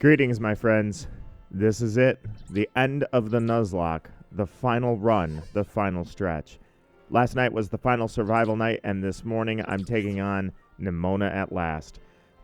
Greetings, my friends. This is it. The end of the Nuzlocke. The final run. The final stretch. Last night was the final survival night, and this morning I'm taking on Nemona at last.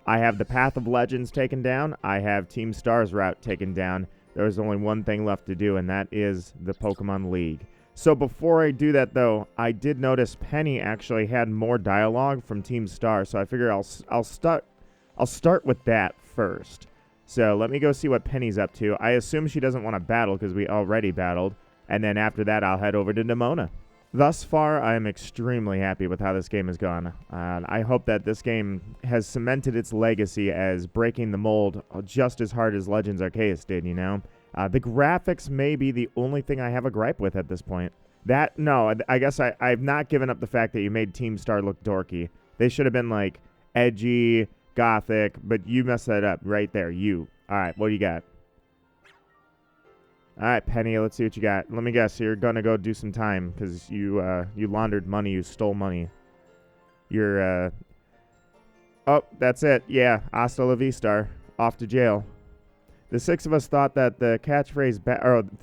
I have the Path of Legends taken down. I have Team Star's route taken down. There's only one thing left to do, and that is the Pokemon League. So before I do that, though, I did notice Penny actually had more dialogue from Team Star, so I figure I'll start with that first. So let me go see what Penny's up to. I assume she doesn't want to battle because we already battled. And then after that, I'll head over to Nemona. Thus far, I am extremely happy with how this game has gone. I hope that this game has cemented its legacy as breaking the mold just as hard as Legends Arceus did, you know? The graphics may be the only thing I have a gripe with at this point. I guess I've not given up the fact that you made Team Star look dorky. They should have been, like, edgy, gothic, but you messed that up right there. You. All right, what do you got? All right, Penny, let's see what you got. Let me guess, you're going to go do some time because you laundered money, you stole money. You're, oh, that's it. Yeah, hasta la vista. Off to jail. The six of us thought that the catchphrase,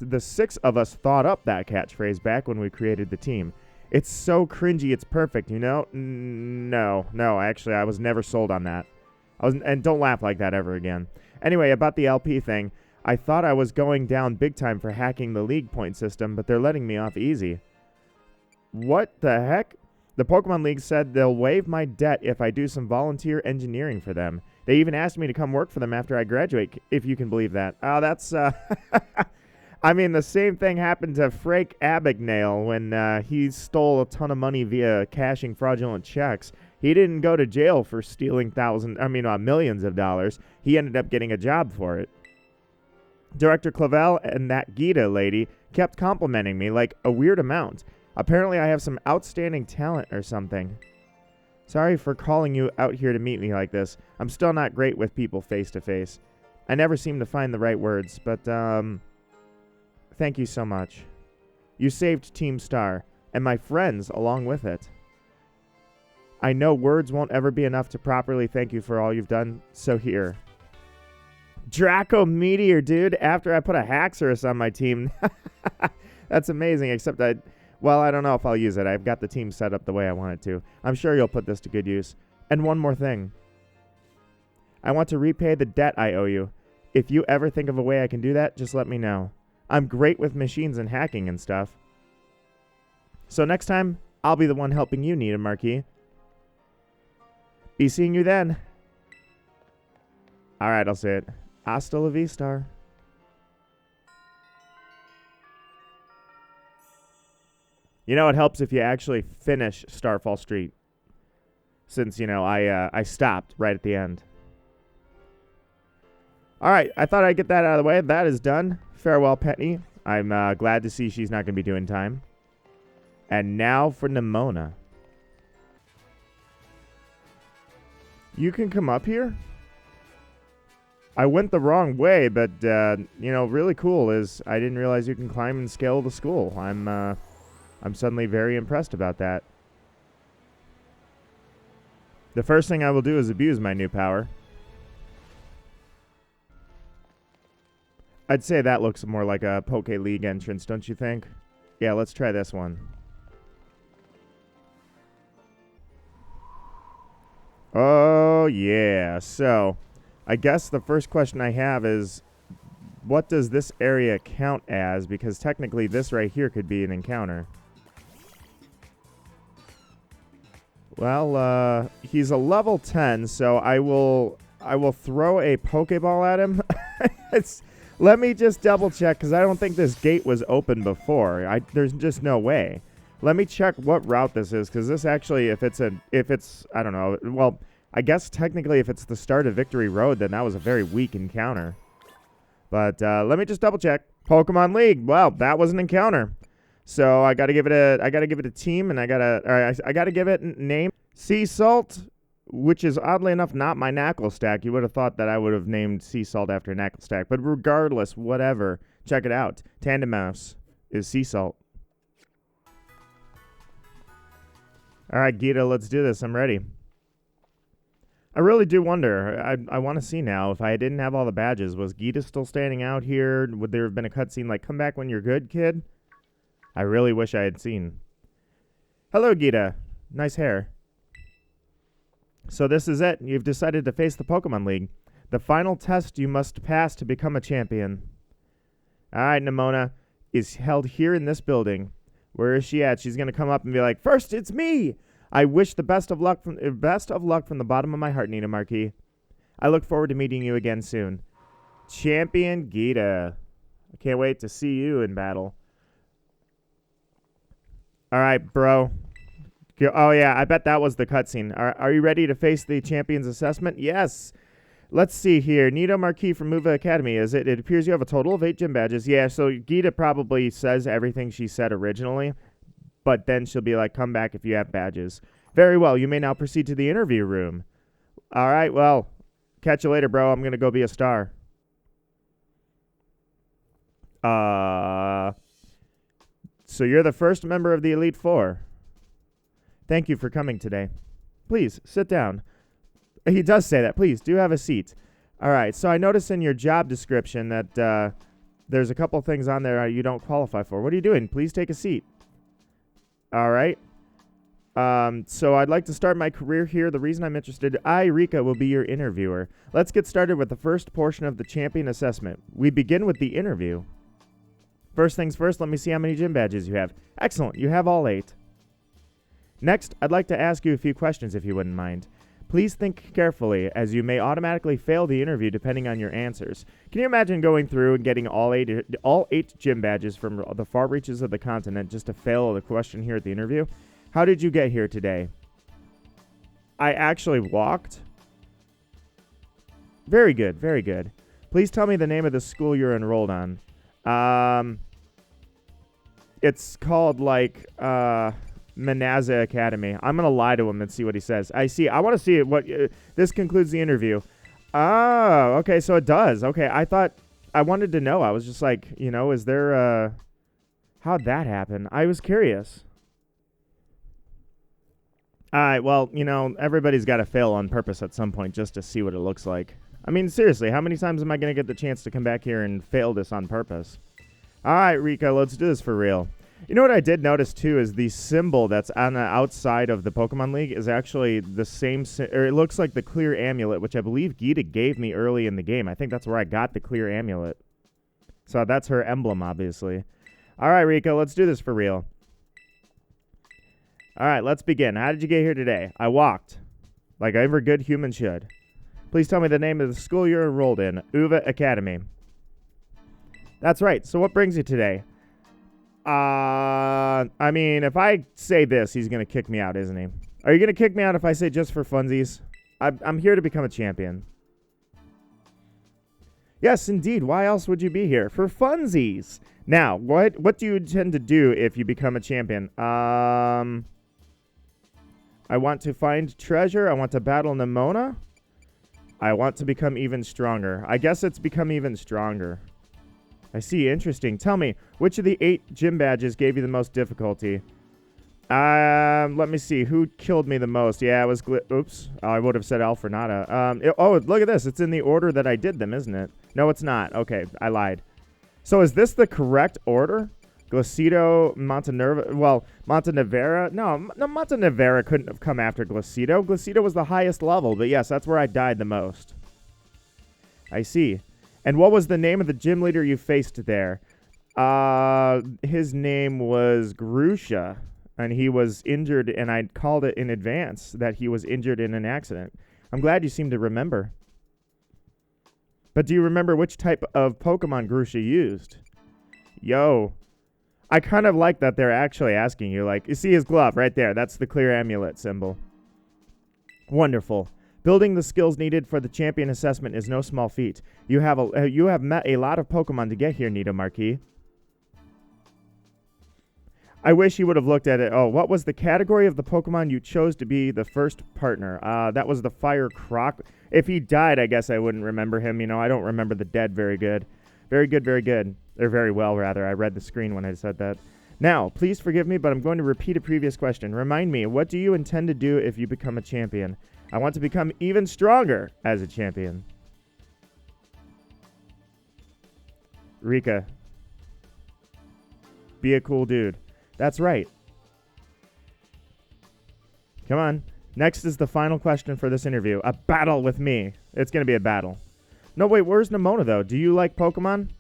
the six of us thought up that catchphrase back when we created the team. It's so cringy, it's perfect, you know? No, actually, I was never sold on that. And don't laugh like that ever again. Anyway, about the LP thing, I thought I was going down big time for hacking the league point system, but they're letting me off easy. What the heck? The Pokemon League said they'll waive my debt if I do some volunteer engineering for them. They even asked me to come work for them after I graduate, if you can believe that. Oh, that's, I mean, the same thing happened to Frank Abagnale when he stole a ton of money via cashing fraudulent checks. He didn't go to jail for stealing millions of dollars. He ended up getting a job for it. Director Clavel and that Gita lady kept complimenting me like a weird amount. Apparently I have some outstanding talent or something. Sorry for calling you out here to meet me like this. I'm still not great with people face to face. I never seem to find the right words, but thank you so much. You saved Team Star, and my friends along with it. I know words won't ever be enough to properly thank you for all you've done, so here. Draco Meteor, dude, after I put a Haxorus on my team. That's amazing, except I don't know if I'll use it. I've got the team set up the way I want it to. I'm sure you'll put this to good use. And one more thing. I want to repay the debt I owe you. If you ever think of a way I can do that, just let me know. I'm great with machines and hacking and stuff. So next time, I'll be the one helping you, Nita Marquis. Be seeing you then. All right, I'll say it. Hasta la vista. You know, it helps if you actually finish Starfall Street. Since, you know, I stopped right at the end. All right, I thought I'd get that out of the way. That is done. Farewell, Penny. I'm glad to see she's not going to be doing time. And now for Nemona. You can come up here? I went the wrong way, but, you know, really cool is I didn't realize you can climb and scale the school. I'm suddenly very impressed about that. The first thing I will do is abuse my new power. I'd say that looks more like a Poke League entrance, don't you think? Yeah, let's try this one. Oh, yeah. So, I guess the first question I have is, what does this area count as? Because technically this right here could be an encounter. Well, he's a level 10, so I will throw a Pokeball at him. Let me just double check, because I don't think this gate was open before. There's just no way. Let me check what route this is, because this actually, if it's, I don't know, well, I guess technically if it's the start of Victory Road, then that was a very weak encounter. But let me just double check. Pokemon League. Well, that was an encounter. So I gotta give it a team, and I gotta give it a name. Sea Salt, which is oddly enough not my Knackle stack. You would have thought that I would have named Sea Salt after Knackle stack, but regardless, whatever. Check it out. Tandem Mouse is Sea Salt. All right, Gita, let's do this. I'm ready. I really do wonder. I want to see now if I didn't have all the badges. Was Gita still standing out here? Would there have been a cutscene like, come back when you're good, kid? I really wish I had seen. Hello, Gita. Nice hair. So this is it. You've decided to face the Pokemon League. The final test you must pass to become a champion. All right, Nimona is held here in this building. Where is she at? She's going to come up and be like, first, it's me. I wish the best of luck from the bottom of my heart, Nina Marquis. I look forward to meeting you again soon. Champion Gita. I can't wait to see you in battle. All right, bro. Oh, yeah, I bet that was the cutscene. Are you ready to face the champion's assessment? Yes. Let's see here. Nina Marquis from Mova Academy. It appears you have a total of 8 gym badges. Yeah, so Gita probably says everything she said originally. But then she'll be like, come back if you have badges. Very well. You may now proceed to the interview room. All right. Well, catch you later, bro. I'm going to go be a star. So you're the first member of the Elite Four. Thank you for coming today. Please, sit down. He does say that. Please, do have a seat. All right. So I noticed in your job description that there's a couple things on there you don't qualify for. What are you doing? Please take a seat. All right. So I'd like to start my career here. The reason I'm interested, Rika, will be your interviewer. Let's get started with the first portion of the champion assessment. We begin with the interview. First things first, let me see how many gym badges you have. Excellent. You have all 8. Next, I'd like to ask you a few questions if you wouldn't mind. Please think carefully, as you may automatically fail the interview depending on your answers. Can you imagine going through and getting all eight gym badges from the far reaches of the continent just to fail the question here at the interview? How did you get here today? I actually walked. Very good, very good. Please tell me the name of the school you're enrolled on. It's called, like, Manaza Academy. I'm going to lie to him and see what he says. I see. I want to see what... this concludes the interview. Oh, okay, so it does. Okay, I wanted to know. I was just like, is there how'd that happen? I was curious. All right, well, everybody's got to fail on purpose at some point just to see what it looks like. I mean, seriously, how many times am I going to get the chance to come back here and fail this on purpose? All right, Rika, let's do this for real. You know what I did notice, too, is the symbol that's on the outside of the Pokemon League is actually the same, or it looks like the clear amulet, which I believe Gita gave me early in the game. I think that's where I got the clear amulet. So that's her emblem, obviously. All right, Rika, let's do this for real. All right, let's begin. How did you get here today? I walked, like every good human should. Please tell me the name of the school you're enrolled in. Uva Academy. That's right. So what brings you today? I mean, if I say this, he's going to kick me out, isn't he? Are you going to kick me out if I say just for funsies? I'm here to become a champion. Yes, indeed. Why else would you be here? For funsies. Now, what do you intend to do if you become a champion? I want to find treasure. I want to battle Nimona. I want to become even stronger. I guess it's become even stronger. I see. Interesting. Tell me, which of the 8 gym badges gave you the most difficulty? Let me see. Who killed me the most? Yeah, it was... Oops. Oh, I would have said Alfrenata. Oh, look at this. It's in the order that I did them, isn't it? No, it's not. Okay, I lied. So is this the correct order? Glacido, Montenevera... Well, Montenevera... No, Montenevera couldn't have come after Glacido. Glacido was the highest level, but yes, that's where I died the most. I see. And what was the name of the gym leader you faced there? His name was Grusha, and he was injured, and I called it in advance that he was injured in an accident. I'm glad you seem to remember. But do you remember which type of Pokemon Grusha used? Yo. I kind of like that they're actually asking you. Like, you see his glove right there. That's the clear amulet symbol. Wonderful. Building the skills needed for the champion assessment is no small feat. You have met a lot of Pokemon to get here, Nita Marquis. I wish he would have looked at it. Oh, what was the category of the Pokemon you chose to be the first partner? That was the Fire Croc. If he died, I guess I wouldn't remember him. I don't remember the dead very good. Very good, very good. Or very well, rather. I read the screen when I said that. Now, please forgive me, but I'm going to repeat a previous question. Remind me, what do you intend to do if you become a champion? I want to become even stronger as a champion. Rika. Be a cool dude. That's right. Come on. Next is the final question for this interview. A battle with me. It's going to be a battle. No, wait, where's Nimona, though? Do you like Pokemon?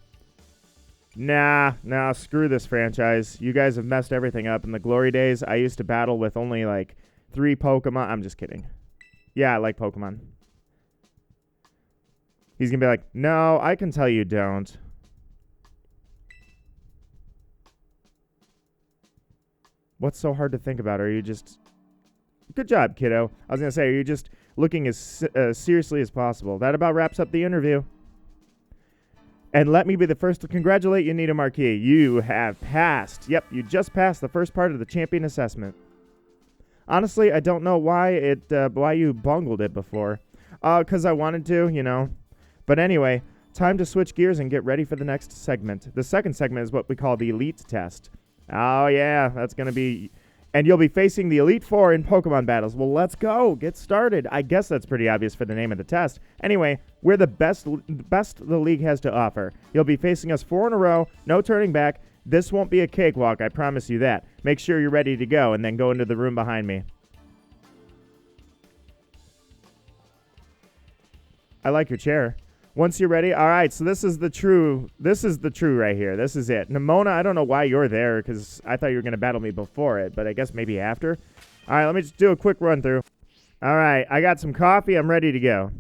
Nah, screw this franchise. You guys have messed everything up. In the glory days, I used to battle with only, like, 3 Pokemon. I'm just kidding. Yeah, I like Pokemon. He's going to be like, no, I can tell you don't. What's so hard to think about? Are you just... Good job, kiddo. I was going to say, are you just looking as seriously as possible? That about wraps up the interview. And let me be the first to congratulate you, Nita Marquis. You have passed. Yep, you just passed the first part of the champion assessment. Honestly, I don't know why why you bungled it before. 'Cause I wanted to, you know. But anyway, time to switch gears and get ready for the next segment. The second segment is what we call the Elite Test. Oh, yeah, that's going to be... And you'll be facing the Elite Four in Pokemon battles. Well, let's go. Get started. I guess that's pretty obvious for the name of the test. Anyway, we're the best the league has to offer. You'll be facing us 4 in a row. No turning back. This won't be a cakewalk, I promise you that. Make sure you're ready to go, and then go into the room behind me. I like your chair. Once you're ready, all right, so this is the true right here. This is it. Nimona, I don't know why you're there, because I thought you were going to battle me before it, but I guess maybe after. All right, let me just do a quick run through. All right, I got some coffee. I'm ready to go.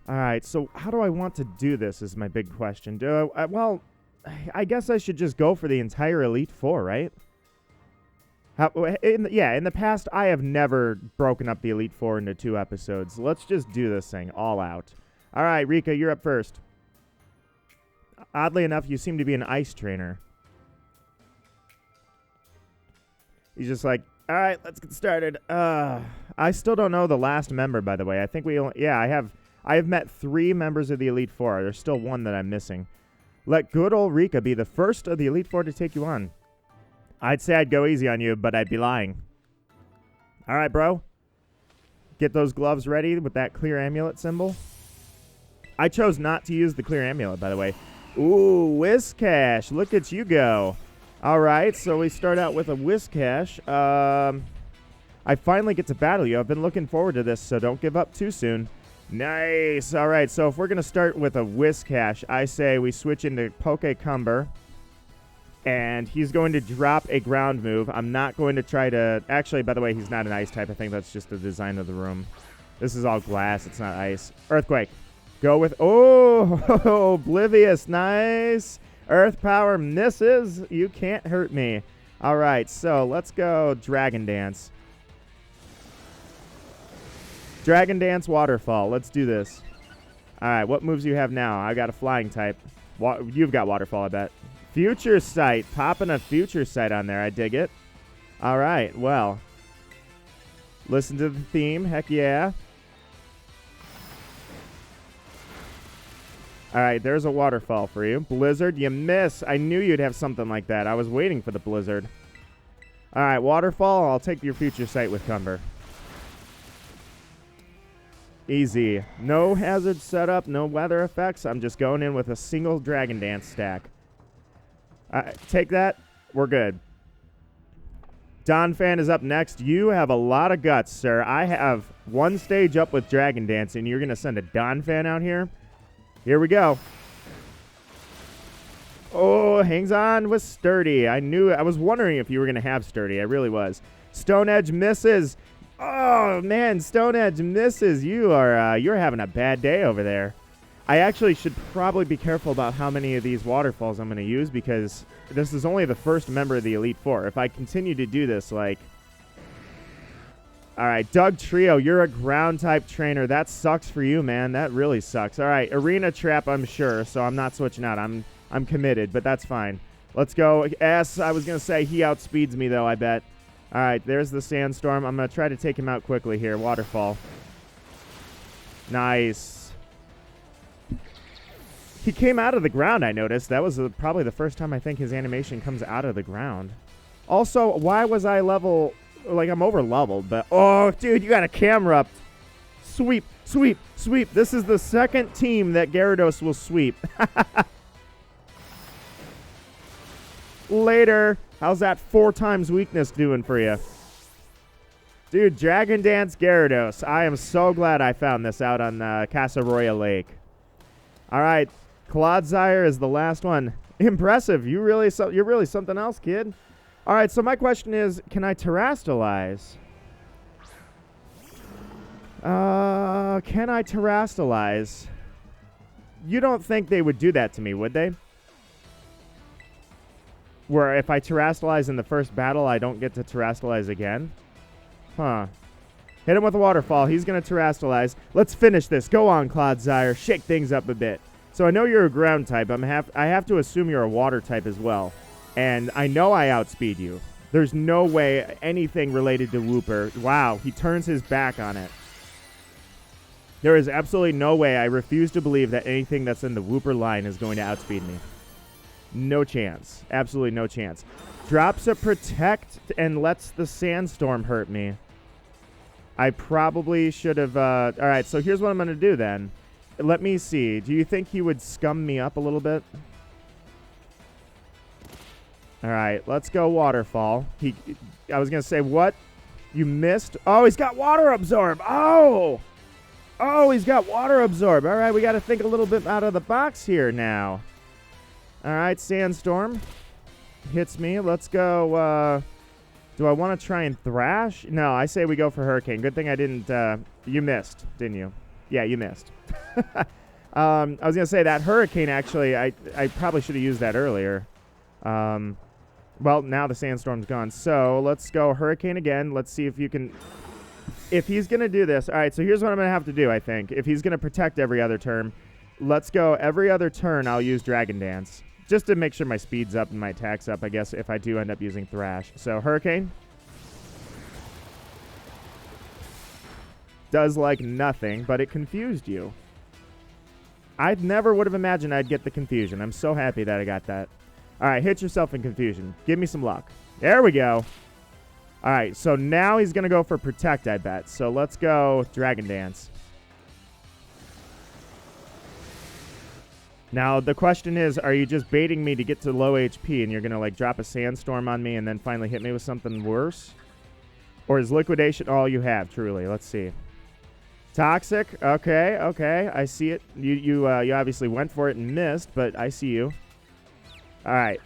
All right, so how do I want to do this is my big question. Well, I guess I should just go for the entire Elite Four, right? In the past, I have never broken up the Elite Four into 2 episodes. Let's just do this thing all out. All right, Rika, you're up first. Oddly enough, you seem to be an ice trainer. He's just like, all right, let's get started. I still don't know the last member, by the way. I think I have met 3 members of the Elite Four. There's still 1 that I'm missing. Let good old Rika be the first of the Elite Four to take you on. I'd say I'd go easy on you, but I'd be lying. All right, bro. Get those gloves ready with that clear amulet symbol. I chose not to use the clear amulet, by the way. Ooh, Whiscash. Look at you go. All right, so we start out with a Whiscash. I finally get to battle you. I've been looking forward to this, so don't give up too soon. Nice. All right, so if we're going to start with a Whiscash, I say we switch into Pokecumber. And he's going to drop a ground move. I'm not going to try to... Actually, by the way, he's not an ice type. I think that's just the design of the room. This is all glass. It's not ice. Earthquake. Go with... Oh, Oblivious. Nice. Earth Power misses. You can't hurt me. All right, so let's go Dragon Dance. Dragon Dance Waterfall. Let's do this. All right, what moves do you have now? I got a flying type. You've got Waterfall, I bet. Future Sight. Popping a Future Sight on there. I dig it. All right. Well, listen to the theme. Heck yeah. All right. There's a waterfall for you. Blizzard. You miss. I knew you'd have something like that. I was waiting for the Blizzard. All right. Waterfall. I'll take your Future Sight with Cumber. Easy. No hazard setup. No weather effects. I'm just going in with a single Dragon Dance stack. Take that. We're good. Donphan is up next. You have a lot of guts, sir. I have 1 stage up with Dragon Dance, and you're going to send a Donphan out here? Here we go. Oh, hangs on with Sturdy. I was wondering if you were going to have Sturdy. I really was. Stone Edge misses. Oh, man, Stone Edge misses. You're having a bad day over there. I actually should probably be careful about how many of these waterfalls I'm going to use because this is only the first member of the Elite Four. If I continue to do this, like... All right, Doug Trio, you're a ground-type trainer. That sucks for you, man. That really sucks. All right, Arena Trap, I'm sure, so I'm not switching out. I'm committed, but that's fine. Let's go. S, I was going to say he outspeeds me, though, I bet. All right, there's the Sandstorm. I'm going to try to take him out quickly here. Waterfall. Nice. He came out of the ground, I noticed. That was probably the first time I think his animation comes out of the ground. Also, why was I level like I'm over leveled, but oh, dude, you got a camera up. Sweep, sweep, sweep. This is the second team that Gyarados will sweep. Later. How's that 4 times weakness doing for you? Dude, Dragon Dance Gyarados. I am so glad I found this out on Casaroya Lake. All right, Clodsire is the last one. Impressive. You're really something else, kid. All right, so my question is, can I terrastalize? Can I terrastalize? You don't think they would do that to me, would they? Where if I terrastalize in the first battle, I don't get to terrastalize again? Huh. Hit him with a waterfall. He's going to terrastalize. Let's finish this. Go on, Clodsire. Shake things up a bit. So I know you're a ground type. I have to assume you're a water type as well. And I know I outspeed you. There's no way anything related to Wooper. Wow, he turns his back on it. There is absolutely no way. I refuse to believe that anything that's in the Wooper line is going to outspeed me. No chance. Absolutely no chance. Drops a Protect and lets the Sandstorm hurt me. I probably should have... all right, so here's what I'm going to do then. Let me see. Do you think he would scum me up a little bit? All right, let's go Waterfall. I was going to say, what? You missed? Oh, he's got Water Absorb. Oh! Oh, he's got Water Absorb. All right, we got to think a little bit out of the box here now. All right, Sandstorm hits me. Let's go. Do I want to try and Thrash? No, I say we go for Hurricane. Good thing I didn't. You missed, didn't you? Yeah, you missed. I was going to say that Hurricane, actually, I probably should have used that earlier. Well, now the Sandstorm's gone. So let's go Hurricane again. Let's see if you can... If he's going to do this... All right, so here's what I'm going to have to do, I think. If he's going to protect every other turn, let's go every other turn I'll use Dragon Dance. Just to make sure my speed's up and my attack's up, I guess, if I do end up using Thrash. So, Hurricane. Does like nothing, but it confused you. I never would have imagined I'd get the confusion. I'm so happy that I got that. All right, hit yourself in confusion. Give me some luck. There we go. All right, so now he's going to go for Protect, I bet. So, let's go Dragon Dance. Now, the question is, are you just baiting me to get to low HP and you're going to, like, drop a Sandstorm on me and then finally hit me with something worse? Or is Liquidation all you have, truly? Let's see. Toxic. Okay, okay. I see it. You obviously went for it and missed, but I see you. All right.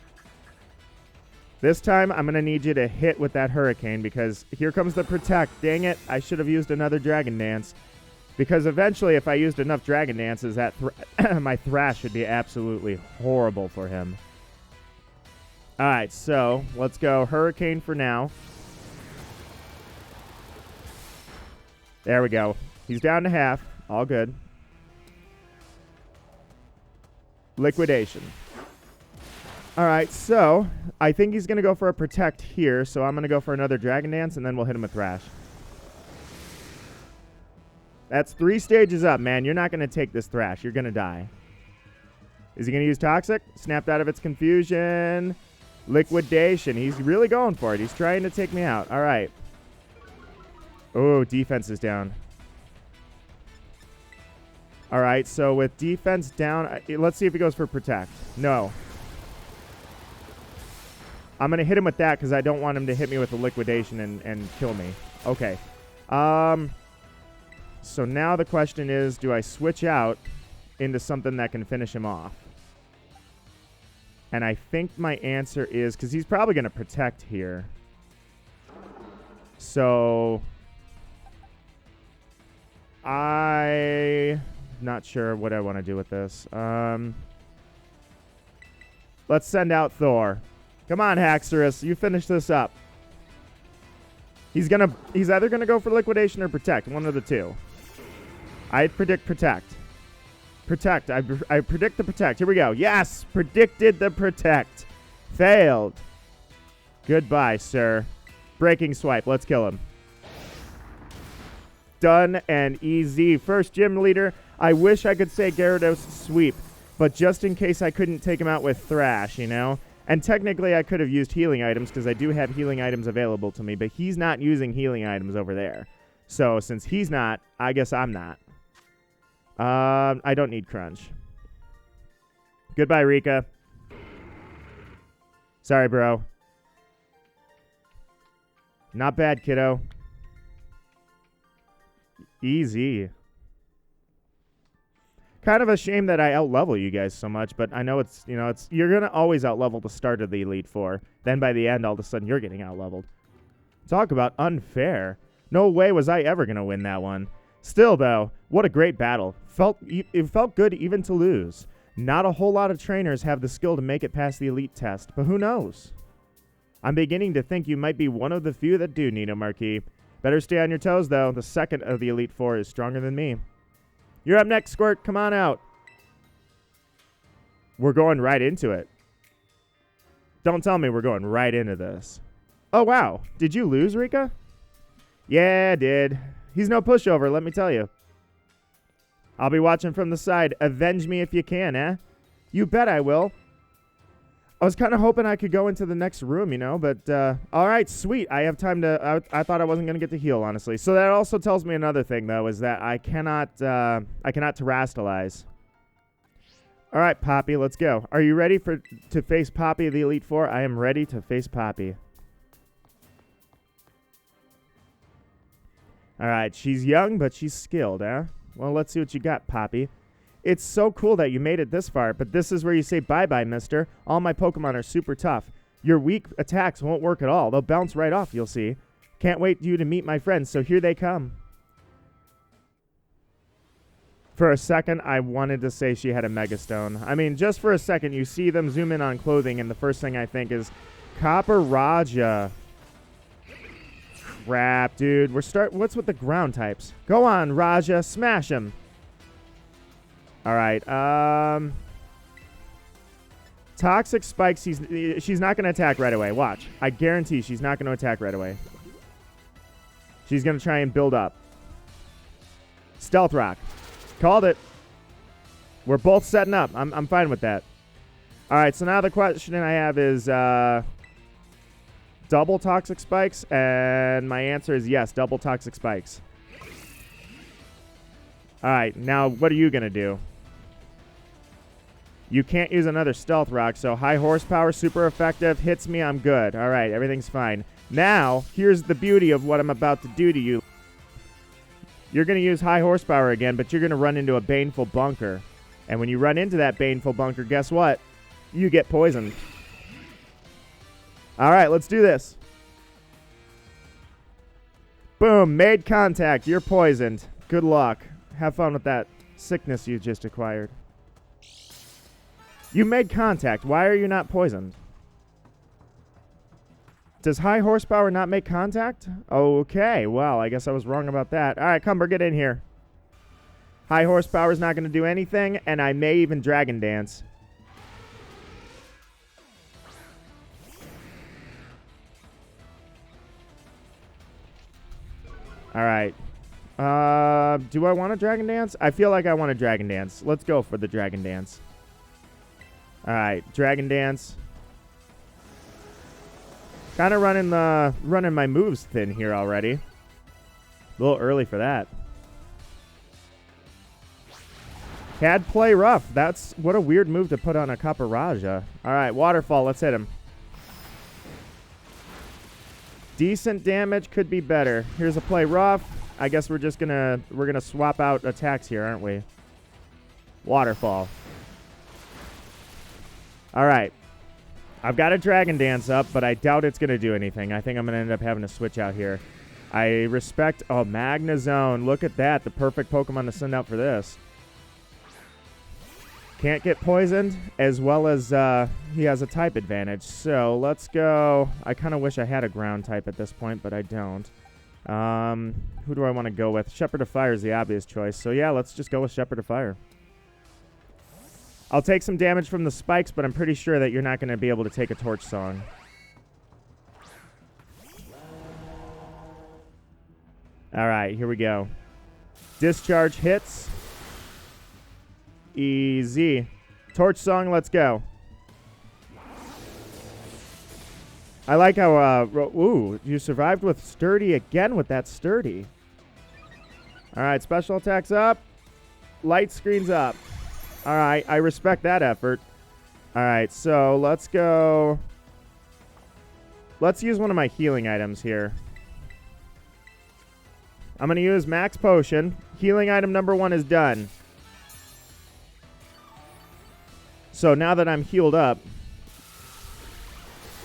This time, I'm going to need you to hit with that Hurricane because here comes the Protect. Dang it. I should have used another Dragon Dance. Because eventually, if I used enough Dragon Dances, that my Thrash would be absolutely horrible for him. All right, so let's go Hurricane for now. There we go. He's down to half. All good. Liquidation. All right, so I think he's going to go for a Protect here, so I'm going to go for another Dragon Dance, and then we'll hit him with Thrash. That's 3 stages up, man. You're not going to take this Thrash. You're going to die. Is he going to use Toxic? Snapped out of its confusion. Liquidation. He's really going for it. He's trying to take me out. All right. Oh, defense is down. All right, so with defense down, let's see if he goes for Protect. No. I'm going to hit him with that because I don't want him to hit me with the Liquidation and kill me. Okay. So now the question is, do I switch out into something that can finish him off? And I think my answer is, because he's probably going to Protect here. So I'm not sure what I want to do with this. Let's send out Thor. Come on, Haxorus. You finish this up. He's either going to go for Liquidation or Protect. One of the two. I predict Protect. Protect. I predict the Protect. Here we go. Yes! Predicted the Protect. Failed. Goodbye, sir. Breaking Swipe. Let's kill him. Done and easy. First gym leader. I wish I could say Gyarados sweep, but just in case I couldn't take him out with Thrash, you know? And technically, I could have used healing items because I do have healing items available to me, but he's not using healing items over there. So since he's not, I guess I'm not. I don't need crunch. Goodbye, Rika. Sorry, bro. Not bad, kiddo. Easy. Kind of a shame that I out-level you guys so much, but I know it's, you're going to always out-level the start of the Elite Four. Then by the end, all of a sudden, you're getting out-leveled. Talk about unfair. No way was I ever going to win that one. Still, though, what a great battle. It felt good even to lose. Not a whole lot of trainers have the skill to make it past the Elite test, but who knows? I'm beginning to think you might be one of the few that do, Nino Marquis. Better stay on your toes, though. The second of the Elite Four is stronger than me. You're up next, Squirt. Come on out. We're going right into it. Don't tell me we're going right into this. Oh, wow. Did you lose, Rika? Yeah, I did. He's no pushover, let me tell you. I'll be watching from the side. Avenge me if you can, eh? You bet I will. I was kind of hoping I could go into the next room, but all right, sweet. I have time to I thought I wasn't going to get to heal, honestly. So that also tells me another thing, though, is that I cannot terrastalize. All right, Poppy, let's go. Are you ready to face Poppy of the Elite Four? I am ready to face Poppy. All right, she's young, but she's skilled, eh? Well, let's see what you got, Poppy. It's so cool that you made it this far, but this is where you say bye-bye, mister. All my Pokemon are super tough. Your weak attacks won't work at all. They'll bounce right off, you'll see. Can't wait you to meet my friends, so here they come. For a second, I wanted to say she had a Megastone. I mean, just for a second, you see them zoom in on clothing, and the first thing I think is Copper Raja. Crap, dude. What's with the ground types? Go on, Raja. Smash him. All right. Toxic Spikes. She's not going to attack right away. Watch. I guarantee she's not going to attack right away. She's going to try and build up. Stealth Rock. Called it. We're both setting up. I'm fine with that. All right. So now the question I have is double Toxic Spikes, and my answer is yes, double Toxic Spikes. All right. Now what are you going to do? You can't use another Stealth Rock, so high horsepower, super effective, hits me, I'm good. All right, everything's fine. Now, here's the beauty of what I'm about to do to you. You're going to use high horsepower again, but you're going to run into a baneful bunker. And when you run into that baneful bunker, guess what? You get poisoned. All right, let's do this. Boom, made contact. You're poisoned. Good luck. Have fun with that sickness you just acquired. You made contact. Why are you not poisoned? Does high horsepower not make contact? Okay, well, I guess I was wrong about that. All right, Cumber, get in here. High horsepower is not going to do anything, and I may even Dragon Dance. All right. Do I want a Dragon Dance? I feel like I want a Dragon Dance. Let's go for the Dragon Dance. All right, Dragon Dance. Kind of running my moves thin here already. A little early for that. Had play rough. That's what a weird move to put on a Copper Raja. All right, Waterfall. Let's hit him. Decent damage, could be better. Here's a play rough. I guess we're gonna swap out attacks here, aren't we? Waterfall. All right. I've got a Dragon Dance up, but I doubt it's going to do anything. I think I'm going to end up having to switch out here. I respect... Oh, Magnezone. Look at that. The perfect Pokemon to send out for this. Can't get poisoned, as well as he has a type advantage. So let's go... I kind of wish I had a ground type at this point, but I don't. Who do I want to go with? Shepherd of Fire is the obvious choice. So yeah, let's just go with Shepherd of Fire. I'll take some damage from the spikes, but I'm pretty sure that you're not going to be able to take a Torch Song. All right, here we go. Discharge hits. Easy. Torch Song, let's go. I like how, ooh, you survived with Sturdy again with that Sturdy. All right, special attacks up. Light screen's up. All right, I respect that effort. All right, so let's go. Let's use one of my healing items here. I'm going to use Max Potion. Healing item number 1 is done. So now that I'm healed up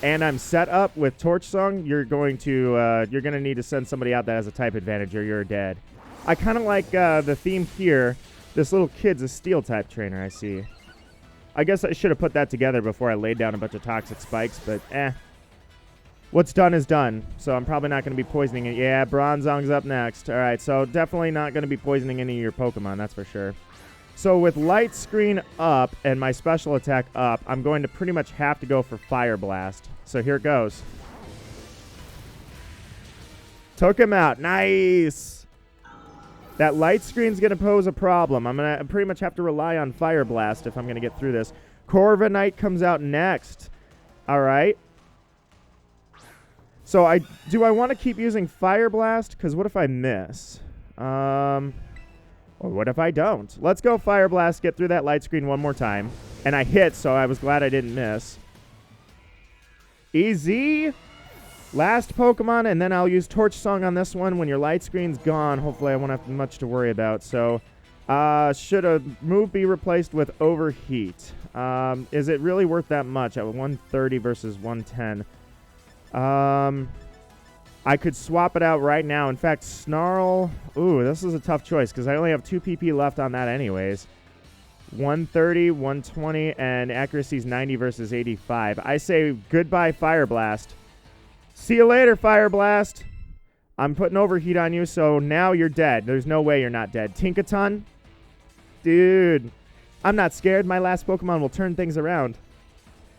and I'm set up with Torch Song, you're going to need to send somebody out that has a type advantage or you're dead. I kind of like the theme here. This little kid's a steel type trainer, I see. I guess I should have put that together before I laid down a bunch of toxic spikes, but What's done is done, so I'm probably not going to be poisoning it. Yeah, Bronzong's up next. All right, so definitely not going to be poisoning any of your Pokemon, that's for sure. So with Light Screen up and my special attack up, I'm going to pretty much have to go for Fire Blast. So here it goes. Took him out. Nice. That Light Screen's going to pose a problem. I'm going to pretty much have to rely on Fire Blast if I'm going to get through this. Corviknight comes out next. All right. So do I want to keep using Fire Blast? Because what if I miss? Or what if I don't? Let's go Fire Blast, get through that Light Screen one more time. And I hit, so I was glad I didn't miss. Easy. Last Pokemon, and then I'll use Torch Song on this one. When your Light Screen's gone, hopefully I won't have much to worry about. So, should a move be replaced with Overheat? Is it really worth that much at 130 versus 110? I could swap it out right now. In fact, Snarl... Ooh, this is a tough choice because I only have 2 PP left on that anyways. 130, 120, and accuracy's 90 versus 85. I say goodbye, Fire Blast. See you later, Fire Blast. I'm putting Overheat on you, so now you're dead. There's no way you're not dead. Tinkaton? Dude, I'm not scared. My last Pokemon will turn things around.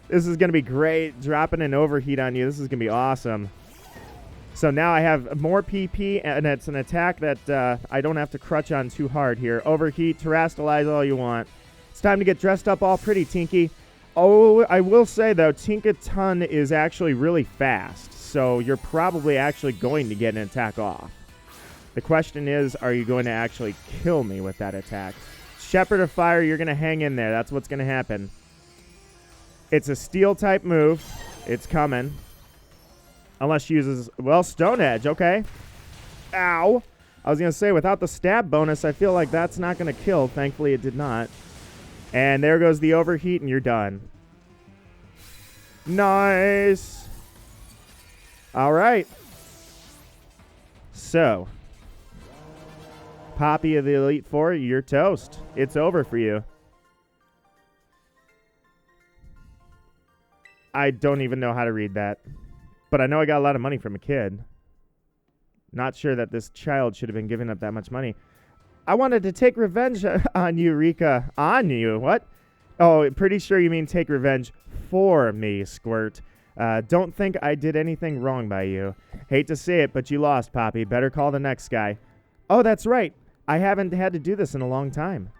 This is going to be great, dropping an Overheat on you. This is going to be awesome. So now I have more PP, and it's an attack that I don't have to crutch on too hard here. Overheat, Terrastalize all you want. It's time to get dressed up all pretty, Tinky. Oh, I will say, though, Tinkaton is actually really fast, so you're probably actually going to get an attack off. The question is, are you going to actually kill me with that attack? Shepherd of Fire, you're going to hang in there. That's what's going to happen. It's a Steel-type move. It's coming. Unless she uses, well, Stone Edge. Okay. Ow. I was going to say, without the stab bonus, I feel like that's not going to kill. Thankfully, it did not. And there goes the Overheat, and you're done. Nice. All right. So, Poppy of the Elite Four, you're toast. It's over for you. I don't even know how to read that. But I know I got a lot of money from a kid. Not sure that this child should have been giving up that much money. I wanted to take revenge on you, Rika. On you? What? Oh, pretty sure you mean take revenge for me, Squirt. Don't think I did anything wrong by you. Hate to say it, but you lost, Poppy. Better call the next guy. Oh, that's right. I haven't had to do this in a long time.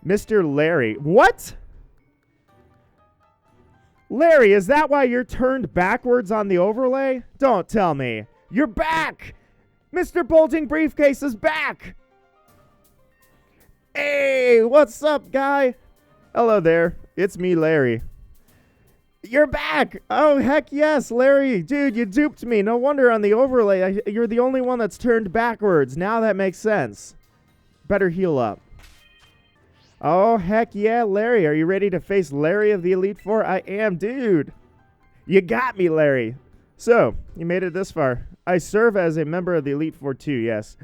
Mr. Larry. What? Larry, is that why you're turned backwards on the overlay? Don't tell me. You're back! Mr. Bulging Briefcase is back! Hey, what's up, guy? Hello there. It's me, Larry. You're back! Oh, heck yes, Larry. Dude, you duped me. No wonder on the overlay, you're the only one that's turned backwards. Now that makes sense. Better heal up. Oh, heck yeah, Larry. Are you ready to face Larry of the Elite Four? I am, dude. You got me, Larry. So, you made it this far. I serve as a member of the Elite Four too, yes.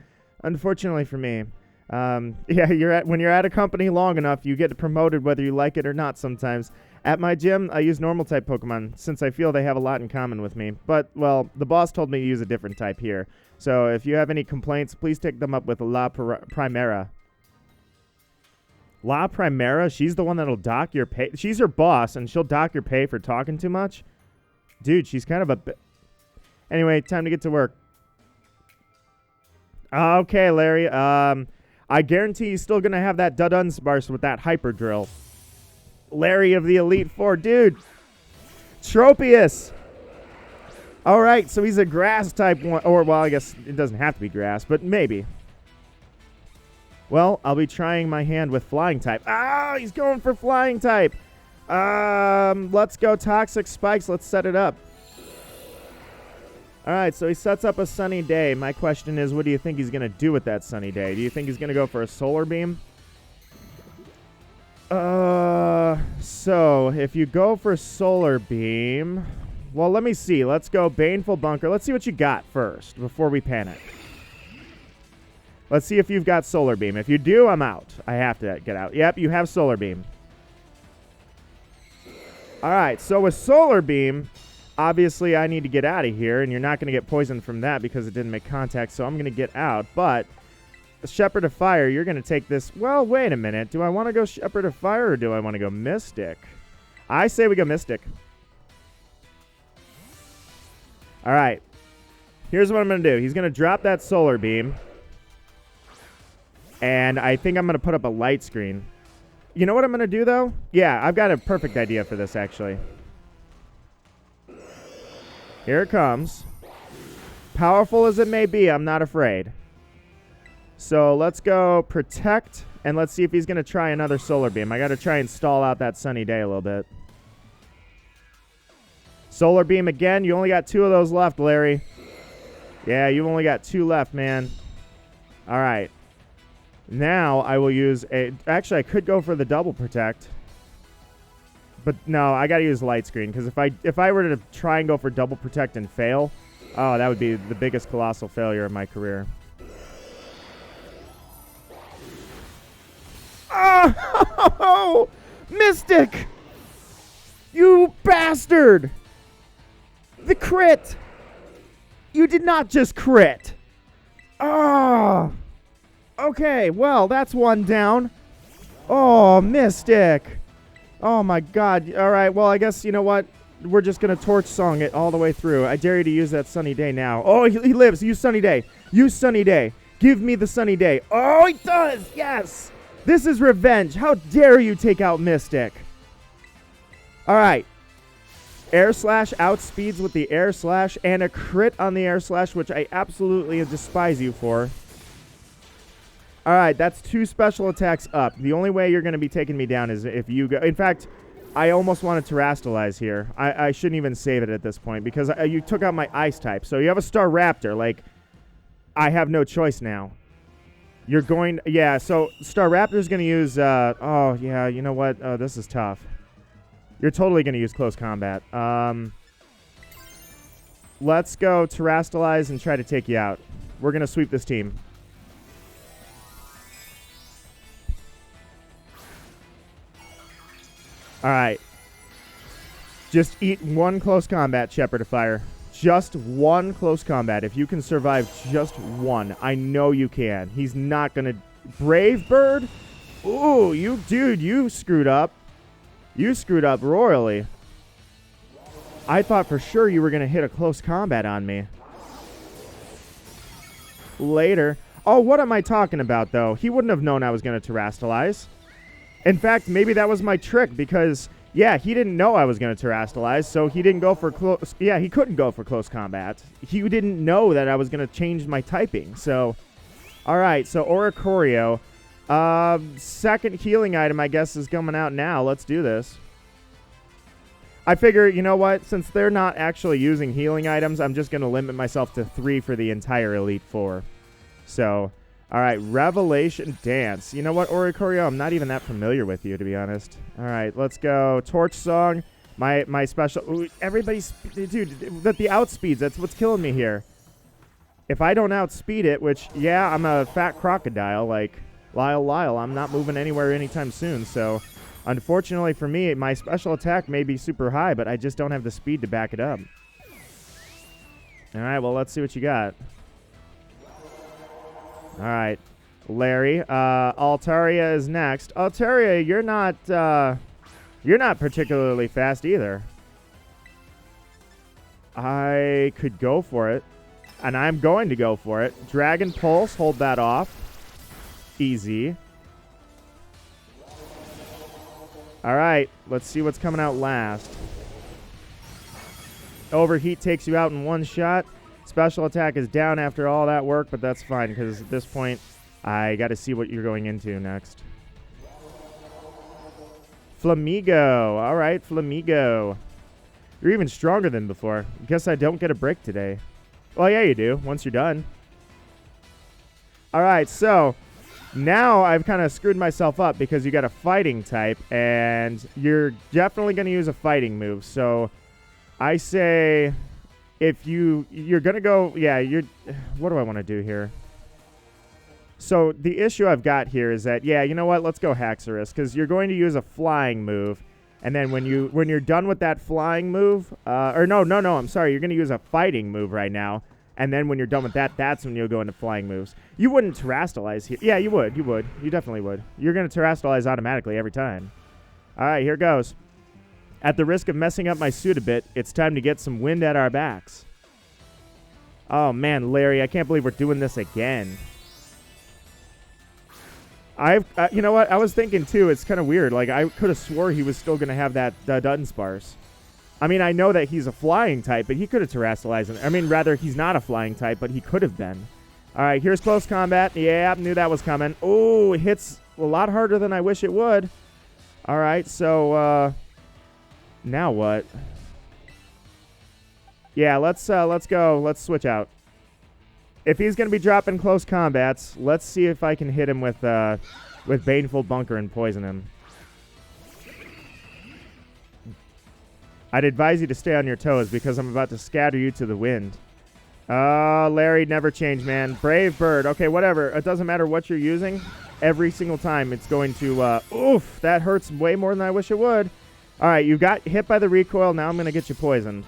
Unfortunately for me. Yeah, when you're at a company long enough, you get promoted whether you like it or not sometimes. At my gym, I use normal type Pokemon since I feel they have a lot in common with me. But, well, the boss told me to use a different type here. So, if you have any complaints, please take them up with La Primera. La Primera, she's the one that'll dock your pay. She's your boss, and she'll dock your pay for talking too much. Dude, she's kind of a... Anyway, time to get to work. Okay, Larry. I guarantee you're still going to have that Dudunsparce with that Hyper Drill. Larry of the Elite Four. Dude. Tropius. All right, so he's a grass type one. Or, well, I guess it doesn't have to be grass, but maybe. Well, I'll be trying my hand with flying type. Ah, he's going for flying type. Let's go Toxic Spikes. Let's set it up. All right, so he sets up a Sunny Day. My question is, what do you think he's going to do with that Sunny Day? Do you think he's going to go for a Solar Beam? So if you go for Solar Beam, well, let me see. Let's go Baneful Bunker. Let's see what you got first before we panic. Let's see if you've got Solar Beam. If you do, I'm out. I have to get out. Yep, you have Solar Beam. All right, so with Solar Beam, obviously I need to get out of here, and you're not going to get poisoned from that because it didn't make contact, so I'm going to get out. But Shepherd of Fire, you're going to take this. Well, wait a minute. Do I want to go Shepherd of Fire or do I want to go Mystic? I say we go Mystic. All right. Here's what I'm going to do. He's going to drop that Solar Beam. And I think I'm going to put up a light screen. You know what I'm going to do, though? Yeah, I've got a perfect idea for this, actually. Here it comes. Powerful as it may be, I'm not afraid. So let's go Protect, and let's see if he's going to try another Solar Beam. I got to try and stall out that Sunny Day a little bit. Solar Beam again. You only got 2 of those left, Larry. Yeah, you only got 2 left, man. All right. Now I will use a... Actually, I could go for the double Protect. But no, I got to use Light Screen, because if I were to try and go for double Protect and fail, oh, that would be the biggest colossal failure of my career. Oh, Mystic! You bastard! The crit! You did not just crit! Oh! Okay, well, that's one down. Oh, Mystic! Oh my god. Alright, well, I guess, you know what? We're just gonna Torch Song it all the way through. I dare you to use that Sunny Day now. Oh, he lives! Use Sunny Day! Use Sunny Day! Give me the Sunny Day! Oh, he does! Yes! This is revenge! How dare you take out Mystic! Alright. Air Slash outspeeds with the Air Slash and a crit on the Air Slash, which I absolutely despise you for. Alright, that's 2 special attacks up. The only way you're going to be taking me down is if you go... In fact, I almost wanted to Terastalize here. I shouldn't even save it at this point because you took out my Ice type. So you have a Staraptor. Like, I have no choice now. You're going... Yeah, so Staraptor's going to use... oh, yeah, you know what? This is tough. You're totally going to use Close Combat. Let's go Terastalize and try to take you out. We're going to sweep this team. Alright. Just eat 1 Close Combat, Shepherd of Fire. Just 1 Close Combat. If you can survive just 1, I know you can. He's not going to... Brave Bird? Ooh, you screwed up. You screwed up royally. I thought for sure you were going to hit a Close Combat on me. Later. Oh, what am I talking about, though? He wouldn't have known I was going to Terastalize. In fact, maybe that was my trick because, yeah, he didn't know I was going to Terastalize, so he didn't go for close... Yeah, he couldn't go for Close Combat. He didn't know that I was going to change my typing, so... Alright, so Oricorio. Second healing item, I guess, is coming out now. Let's do this. I figure, you know what? Since they're not actually using healing items, I'm just going to limit myself to 3 for the entire Elite Four. So... Alright, Revelation Dance. You know what, Oricorio? I'm not even that familiar with you, to be honest. Alright, let's go. Torch Song. My special... Ooh, everybody's... Dude, the outspeeds, that's what's killing me here. If I don't outspeed it, which, yeah, I'm a fat crocodile, like, Lyle, I'm not moving anywhere anytime soon, so... Unfortunately for me, my special attack may be super high, but I just don't have the speed to back it up. Alright, well, let's see what you got. Alright, Larry. Altaria is next. Altaria, you're not particularly fast either. I could go for it, and I'm going to go for it. Dragon Pulse, hold that off. Easy. All right, let's see what's coming out last. Overheat takes you out in one shot. Special attack is down after all that work, but that's fine because at this point, I got to see what you're going into next. Flamigo. All right, Flamigo. You're even stronger than before. Guess I don't get a break today. Well, yeah, you do once you're done. All right, so now I've kind of screwed myself up because you got a fighting type, and you're definitely going to use a fighting move. So I say if you're going to go, yeah, what do I want to do here? So the issue I've got here is that, yeah, you know what? Let's go Haxorus because you're going to use a flying move. And then when you're done with that flying move, no, I'm sorry. You're going to use a fighting move right now. And then when you're done with that, that's when you'll go into flying moves. You wouldn't Terrastalize here. Yeah, you would. You definitely would. You're going to Terrastalize automatically every time. All right, here goes. At the risk of messing up my suit a bit, it's time to get some wind at our backs. Oh, man, Larry, I can't believe we're doing this again. You know what? I was thinking, too, it's kind of weird. Like, I could have swore he was still going to have that Dunsparce. I mean, I know that he's a flying type, but he could have Terrastalized him. I mean, rather, he's not a flying type, but he could have been. All right, here's close combat. Yeah, knew that was coming. Oh, it hits a lot harder than I wish it would. All right, so, now what? Yeah, let's go. Let's switch out. If he's going to be dropping close combats, let's see if I can hit him with Baneful Bunker and poison him. I'd advise you to stay on your toes because I'm about to scatter you to the wind. Larry, never change, man. Brave Bird. Okay, whatever. It doesn't matter what you're using. Every single time it's going to... oof, that hurts way more than I wish it would. All right, you got hit by the recoil. Now I'm going to get you poisoned.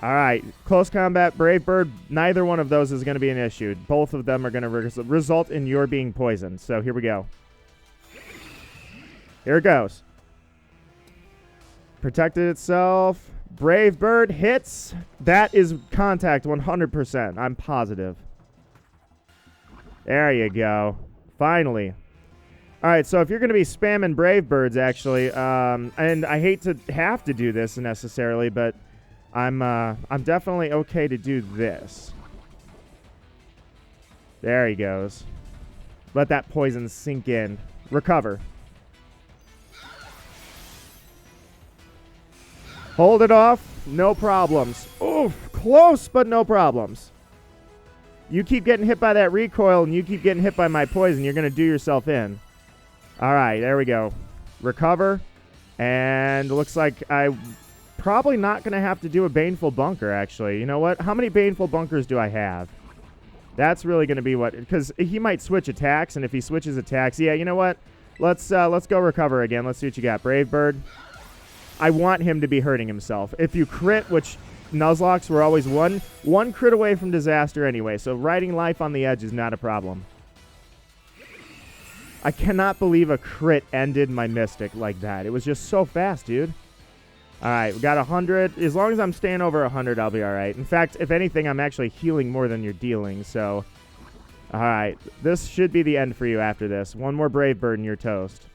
All right, close combat, Brave Bird, neither one of those is going to be an issue. Both of them are going to result in your being poisoned. So here we go. Here it goes. Protected itself. Brave Bird hits. That is contact 100%. I'm positive. There you go. Finally. All right, so if you're going to be spamming Brave Birds, actually, and I hate to have to do this necessarily, but I'm definitely okay to do this. There he goes. Let that poison sink in. Recover. Hold it off. No problems. Oof, close, but no problems. You keep getting hit by that recoil, and you keep getting hit by my poison, you're going to do yourself in. All right, there we go. Recover. And looks like I... probably not going to have to do a Baneful Bunker, actually. You know what? How many Baneful Bunkers do I have? That's really going to be what... because he might switch attacks, and if he switches attacks... yeah, you know what? Let's go Recover again. Let's see what you got. Brave Bird. I want him to be hurting himself. If you crit, which Nuzlocks were always one crit away from disaster anyway, so riding life on the edge is not a problem. I cannot believe a crit ended my Mystic like that. It was just so fast, dude. All right, we got 100. As long as I'm staying over 100, I'll be all right. In fact, if anything, I'm actually healing more than you're dealing, so... all right, this should be the end for you after this. One more Brave Bird and you're toast.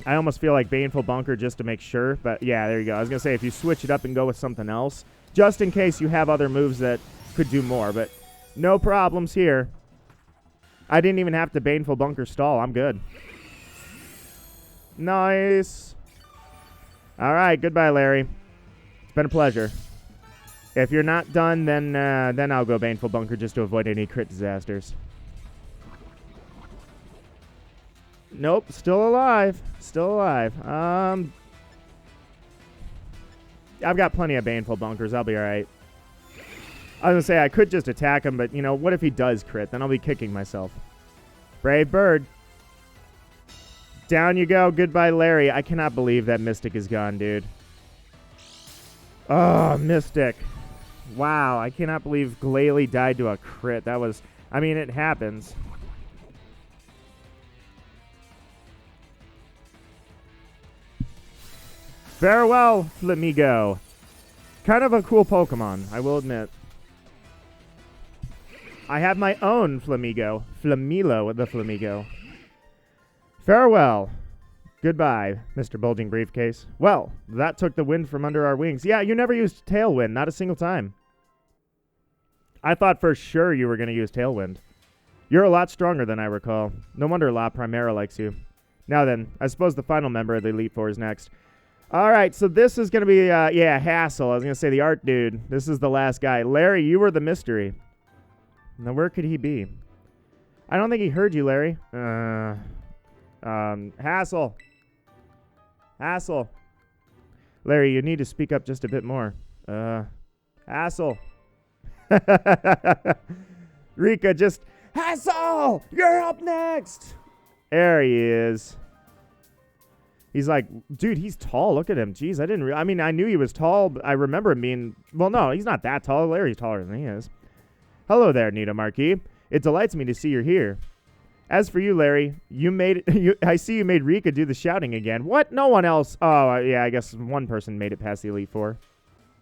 I almost feel like Baneful Bunker just to make sure, but yeah, there you go. I was going to say, if you switch it up and go with something else, just in case you have other moves that could do more, but no problems here. I didn't even have to Baneful Bunker stall. I'm good. Nice. All right, goodbye, Larry. It's been a pleasure. If you're not done, then I'll go Baneful Bunker just to avoid any crit disasters. Nope, still alive. Still alive. I've got plenty of Baneful Bunkers. I'll be all right. I was going to say I could just attack him, but, you know, what if he does crit? Then I'll be kicking myself. Brave Bird. Down you go. Goodbye, Larry. I cannot believe that Mystic is gone, dude. Oh, Mystic. Wow, I cannot believe Glalie died to a crit. That was... I mean, it happens. Farewell, Flamigo. Kind of a cool Pokemon, I will admit. I have my own Flamigo. Flamilo the Flamigo. Farewell. Good Goodbye, Mr. Bulging Briefcase. Well, that took the wind from under our wings. Yeah, you never used Tailwind, not a single time. I thought for sure you were going to use Tailwind. You're a lot stronger than I recall. No wonder La Primera likes you. Now then, I suppose the final member of the Elite Four is next. All right, so this is going to be, Hassel. I was going to say the art dude. This is the last guy. Larry, you were the mystery. Now, where could he be? I don't think he heard you, Larry. Hassel. Hassel. Larry, you need to speak up just a bit more. Hassel. Rika, just, Hassel, you're up next. There he is. He's like, dude, he's tall. Look at him. Jeez, I mean, I knew he was tall, but I remember him being, well, no, he's not that tall. Larry's taller than he is. Hello there, Nita Marquis. It delights me to see you're here. As for you, Larry, you made it. I see you made Rika do the shouting again. What? No one else. Oh, yeah, I guess one person made it past the Elite Four.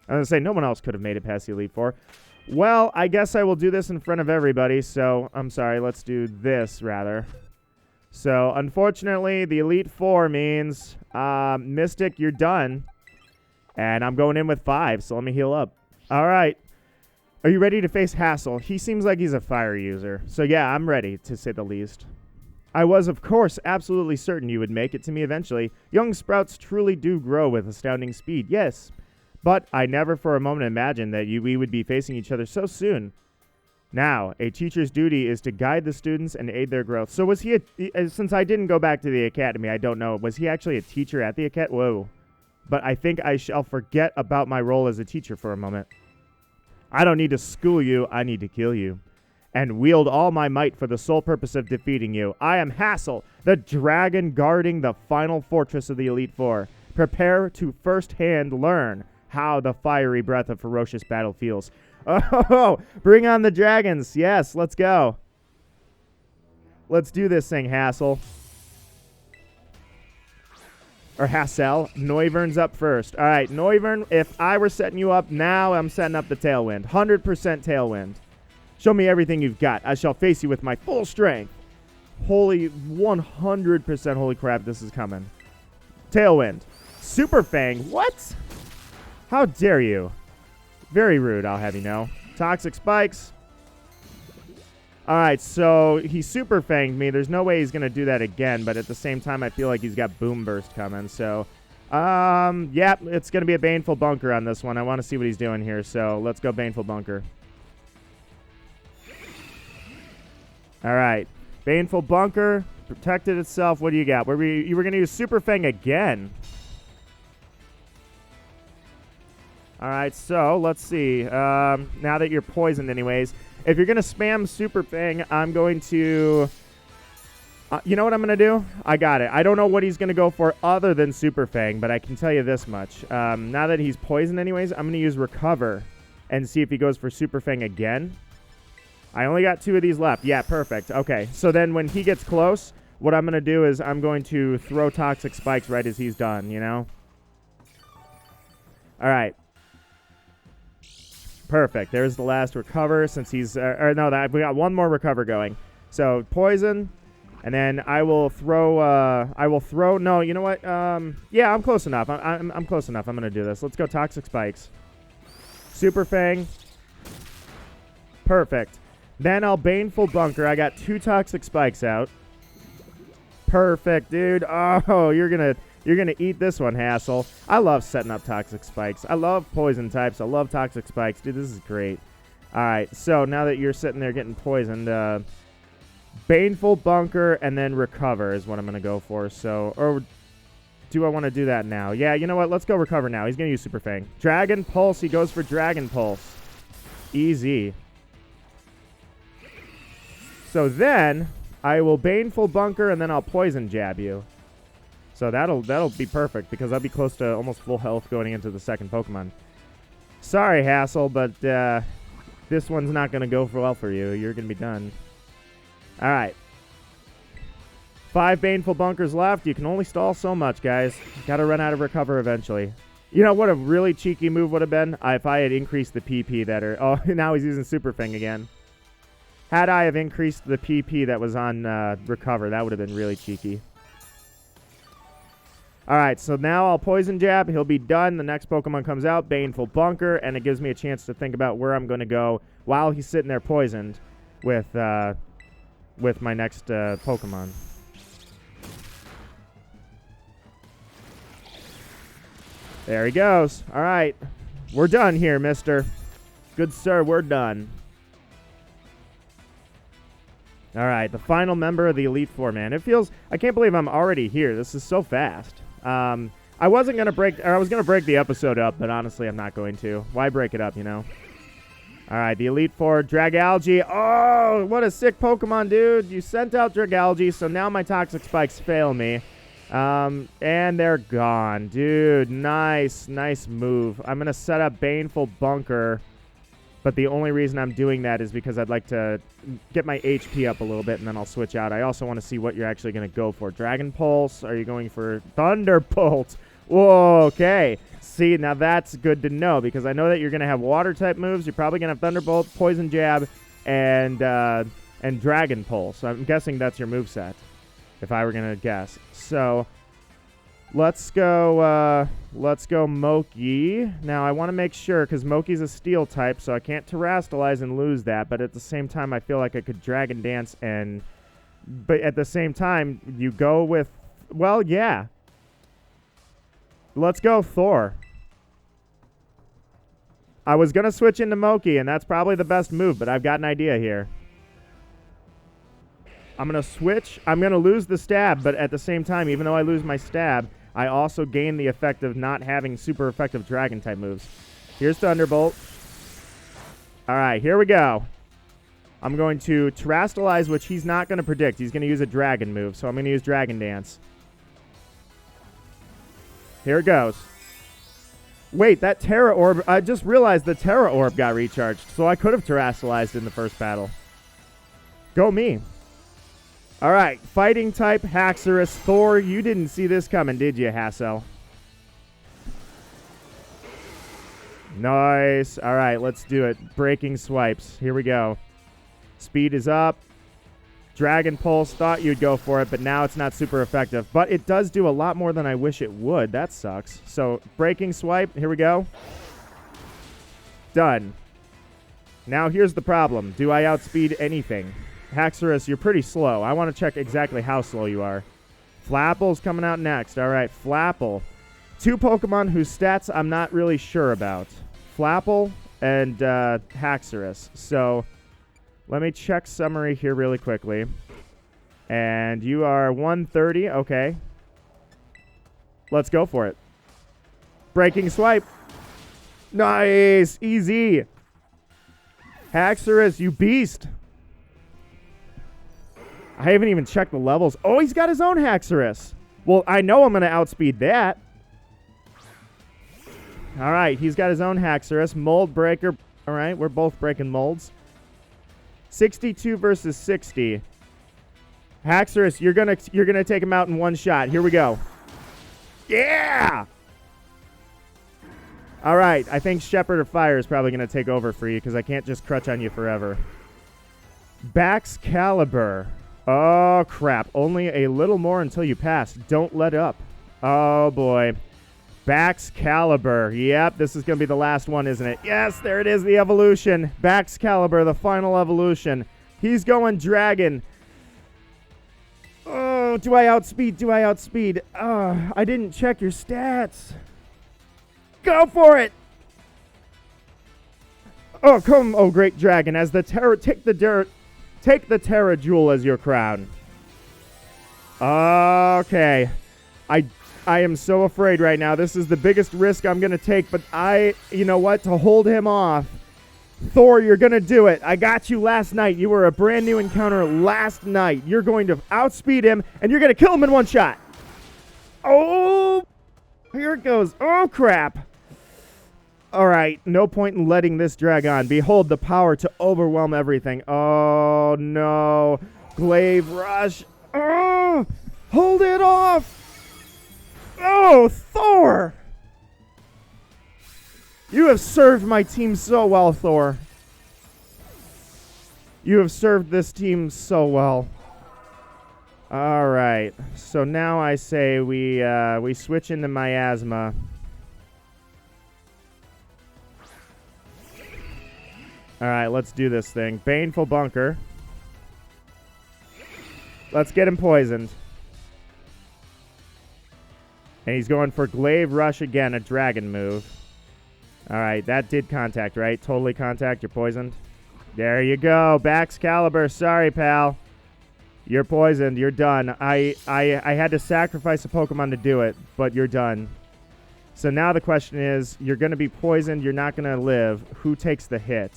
I was going to say, no one else could have made it past the Elite Four. Well, I guess I will do this in front of everybody, so I'm sorry. Let's do this, rather. So, unfortunately, the Elite Four means, Mystic, you're done. And I'm going in with 5, so let me heal up. All right. Are you ready to face Hassel? He seems like he's a fire user. So, yeah, I'm ready, to say the least. I was, of course, absolutely certain you would make it to me eventually. Young sprouts truly do grow with astounding speed, yes. But I never for a moment imagined that we would be facing each other so soon. Now, a teacher's duty is to guide the students and aid their growth. So was he, since I didn't go back to the academy, I don't know. Was he actually a teacher at the academy? Whoa. But I think I shall forget about my role as a teacher for a moment. I don't need to school you, I need to kill you. And wield all my might for the sole purpose of defeating you. I am Hassel, the dragon guarding the final fortress of the Elite Four. Prepare to first-hand learn how the fiery breath of ferocious battle feels. Oh, bring on the dragons. Yes, let's go. Let's do this thing, Hassel. Or Hassel. Noivern's up first. All right, Noivern, if I were setting you up, now I'm setting up the Tailwind. 100% Tailwind. Show me everything you've got. I shall face you with my full strength. Holy 100% holy crap, this is coming. Tailwind. Super Fang. What? How dare you? Very rude, I'll have you know. Toxic Spikes. All right, so he Super Fanged me. There's no way he's going to do that again, but at the same time, I feel like he's got Boom Burst coming. So, yeah, it's going to be a Baneful Bunker on this one. I want to see what he's doing here, so let's go Baneful Bunker. All right, Baneful Bunker protected itself. What do you got? You were going to use Super Fang again. All right, so let's see. Now that you're poisoned anyways, if you're going to spam Super Fang, I'm going to... you know what I'm going to do? I got it. I don't know what he's going to go for other than Super Fang, but I can tell you this much. Now that he's poisoned anyways, I'm going to use Recover and see if he goes for Super Fang again. I only got 2 of these left. Yeah, perfect. Okay, so then when he gets close, what I'm going to do is I'm going to throw Toxic Spikes right as he's done, you know? All right. Perfect. There's the last Recover since he's... we got one more Recover going. So, Poison, and then I will throw... No, you know what? Yeah, I'm close enough. I'm close enough. I'm going to do this. Let's go Toxic Spikes. Super Fang. Perfect. Then I'll Baneful Bunker. I got 2 Toxic Spikes out. Perfect, dude. Oh, you're gonna eat this one, Hassel. I love setting up Toxic Spikes. I love poison types. I love Toxic Spikes. Dude, this is great. All right, so now that you're sitting there getting poisoned, Baneful Bunker and then Recover is what I'm gonna go for. So, or do I want to do that now? Yeah, you know what? Let's go Recover now. He's gonna use Super Fang. Dragon Pulse. He goes for Dragon Pulse. Easy. So then I will Baneful Bunker and then I'll Poison Jab you. So that'll be perfect because I'll be close to almost full health going into the second Pokemon. Sorry, Hassel, but this one's not going to go for well for you. You're going to be done. All right. 5 Baneful Bunkers left. You can only stall so much, guys. Got to run out of Recover eventually. You know what a really cheeky move would have been? If I had increased the PP that are... Oh, now he's using Super Fang again. Had I have increased the PP that was on Recover, that would have been really cheeky. All right, so now I'll Poison Jab. He'll be done. The next Pokemon comes out, Baneful Bunker, and it gives me a chance to think about where I'm going to go while he's sitting there poisoned with my next Pokemon. There he goes. All right, we're done here, mister. Good sir, we're done. All right, the final member of the Elite Four, man. It feels, I can't believe I'm already here. This is so fast. I was going to break the episode up, but honestly, I'm not going to. Why break it up, you know? All right, the Elite Four, Dragalge. Oh, what a sick Pokemon, dude. You sent out Dragalge, so now my Toxic Spikes fail me. And they're gone. Dude, nice move. I'm going to set up Baneful Bunker, but the only reason I'm doing that is because I'd like to get my HP up a little bit, and then I'll switch out. I also want to see what you're actually going to go for. Dragon Pulse? Are you going for Thunderbolt? Whoa, okay. See, now that's good to know, because I know that you're going to have Water-type moves. You're probably going to have Thunderbolt, Poison Jab, and Dragon Pulse. So I'm guessing that's your moveset, if I were going to guess. So let's go Moki. Now I want to make sure, because Moki's a steel type, so I can't Terrastalize and lose that, but at the same time I feel like I could Dragon Dance but at the same time you go with, well, yeah. Let's go Thor. I was going to switch into Moki, and that's probably the best move, but I've got an idea here. I'm going to switch. I'm going to lose the stab, but at the same time, even though I lose my stab, I also gain the effect of not having super effective Dragon-type moves. Here's Thunderbolt. All right, here we go. I'm going to Terrastalize, which he's not going to predict. He's going to use a Dragon move, so I'm going to use Dragon Dance. Here it goes. Wait, that Terra Orb, I just realized the Terra Orb got recharged, so I could have Terrastalized in the first battle. Go me. All right, Fighting type, Haxorus. Thor, you didn't see this coming, did you, Hassel? Nice. All right, let's do it. Breaking Swipes. Here we go. Speed is up. Dragon Pulse, thought you'd go for it, but now it's not super effective. But it does do a lot more than I wish it would. That sucks. So, Breaking Swipe. Here we go. Done. Now, here's the problem. Do I outspeed anything? Haxorus, you're pretty slow. I want to check exactly how slow you are. Flapple's coming out next. All right, Flapple. Two Pokemon whose stats I'm not really sure about. Flapple and Haxorus. So, let me check summary here really quickly. And you are 130. Okay. Let's go for it. Breaking Swipe. Nice. Easy. Haxorus, you beast. I haven't even checked the levels. Oh, he's got his own Haxorus. Well, I know I'm going to outspeed that. All right, he's got his own Haxorus. Mold Breaker. All right, we're both breaking molds. 62 versus 60. Haxorus, you're gonna take him out in one shot. Here we go. Yeah! All right, I think Shepherd of Fire is probably going to take over for you because I can't just crutch on you forever. Baxcalibur. Oh, crap. Only a little more until you pass. Don't let up. Oh, boy. Baxcalibur. Yep, this is going to be the last one, isn't it? Yes, there it is, the evolution. Baxcalibur, the final evolution. He's going dragon. Oh, do I outspeed? Do I outspeed? Oh, I didn't check your stats. Go for it! Oh, come, oh great dragon, as the Terra, take the Terra Jewel as your crown. Okay. I am so afraid right now. This is the biggest risk I'm going to take, but you know what, to hold him off. Thor, you're going to do it. I got you last night. You were a brand new encounter last night. You're going to outspeed him, and you're going to kill him in one shot. Oh, here it goes. Oh, crap. All right, no point in letting this drag on. Behold the power to overwhelm everything. Oh, no. Glaive Rush. Oh, hold it off. Oh, Thor. You have served my team so well, Thor. You have served this team so well. All right. So now I say we switch into miasma. All right, let's do this thing. Baneful Bunker. Let's get him poisoned. And he's going for Glaive Rush again, a dragon move. All right, that did contact, right? Totally contact. You're poisoned. There you go. Baxcalibur. Sorry, pal. You're poisoned. You're done. I had to sacrifice a Pokemon to do it, but you're done. So now the question is, you're going to be poisoned. You're not going to live. Who takes the hit?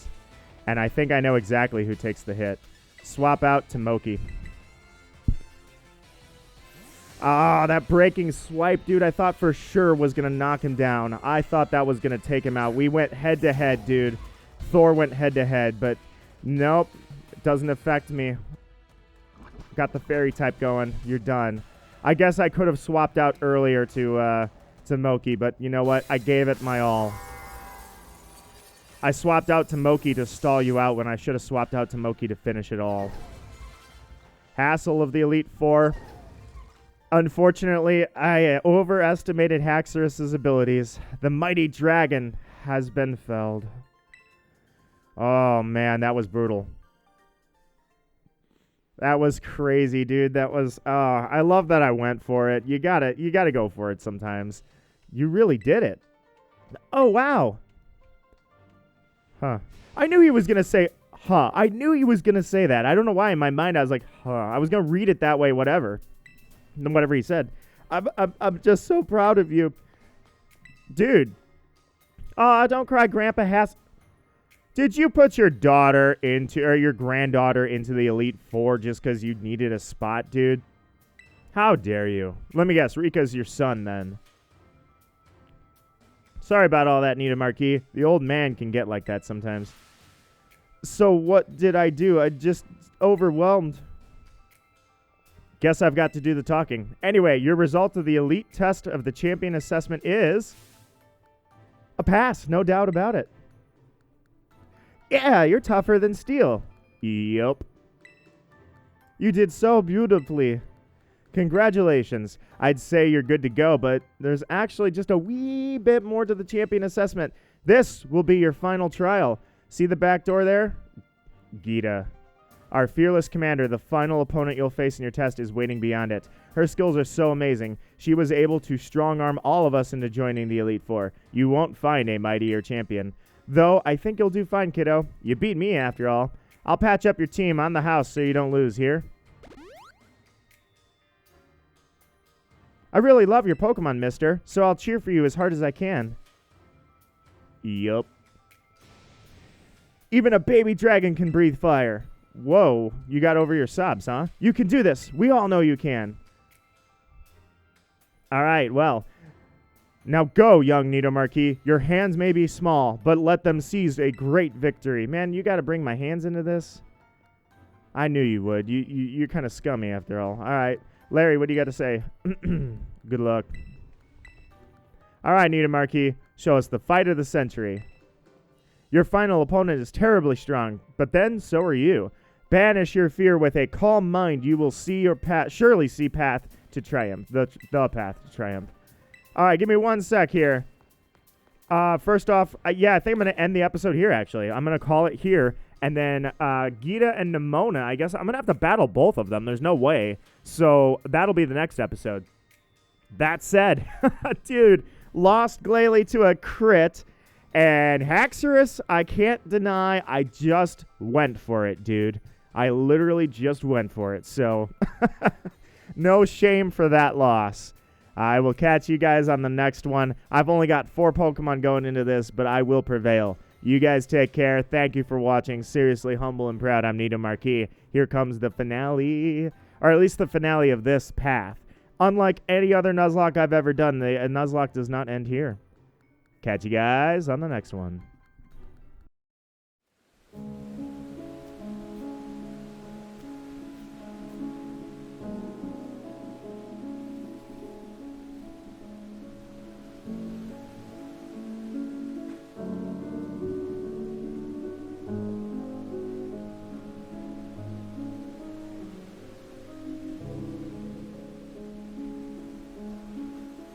And I think I know exactly who takes the hit. Swap out to Moki. Ah, that breaking swipe, dude, I thought for sure was going to knock him down. I thought that was going to take him out. We went head-to-head, dude. Thor went head-to-head, but nope. It doesn't affect me. Got the fairy type going. You're done. I guess I could have swapped out earlier to Moki, but you know what? I gave it my all. I swapped out to Moki to stall you out when I should have swapped out to Moki to finish it all. Hassel of the Elite Four. Unfortunately, I overestimated Haxorus's abilities. The mighty dragon has been felled. Oh, man, that was brutal. That was crazy, dude. That was, I love that I went for it. You gotta go for it sometimes. You really did it. Oh, wow. Huh. I knew he was gonna say, huh. I knew he was gonna say that. I don't know why in my mind I was like, huh. I was gonna read it that way, whatever. Whatever he said. I'm just so proud of you. Dude. Oh, don't cry, Grandpa has. Did you put your daughter into, or your granddaughter into the Elite Four just because you needed a spot, dude? How dare you? Let me guess, Rika's your son then. Sorry about all that, Nita Marquis. The old man can get like that sometimes. So what did I do? I just overwhelmed. Guess I've got to do the talking. Anyway, your result of the elite test of the champion assessment is a pass, no doubt about it. Yeah, you're tougher than steel. Yup. You did so beautifully. Congratulations. I'd say you're good to go, but there's actually just a wee bit more to the champion assessment. This will be your final trial. See the back door there? Gita. Our fearless commander, the final opponent you'll face in your test, is waiting beyond it. Her skills are so amazing. She was able to strong-arm all of us into joining the Elite Four. You won't find a mightier champion. Though, I think you'll do fine, kiddo. You beat me, after all. I'll patch up your team on the house so you don't lose here. I really love your Pokemon, mister, so I'll cheer for you as hard as I can. Yup. Even a baby dragon can breathe fire. Whoa, you got over your sobs, huh? You can do this. We all know you can. All right, well. Now go, young Nito Marquis. Your hands may be small, but let them seize a great victory. Man, you got to bring my hands into this? I knew you would. You're kind of scummy after all. All right. Larry, what do you got to say? Good luck. All right, Nito Marquis. Show us the fight of the century. Your final opponent is terribly strong, but then so are you. Banish your fear with a calm mind. You will see your path, surely see path to triumph. The path to triumph. All right, give me 1 sec here. First off, yeah, I think I'm going to end the episode here, actually. I'm going to call it here. And then Gita and Nimona, I guess I'm going to have to battle both of them. There's no way. So that'll be the next episode. That said, dude, lost Glalie to a crit. And Haxorus, I can't deny, I just went for it, dude. I literally just went for it. So, no shame for that loss. I will catch you guys on the next one. I've only got 4 Pokemon going into this, but I will prevail. You guys take care. Thank you for watching. Seriously, humble and proud. I'm Nito Marquis. Here comes the finale, or at least the finale of this path. Unlike any other Nuzlocke I've ever done, the Nuzlocke does not end here. Catch you guys on the next one.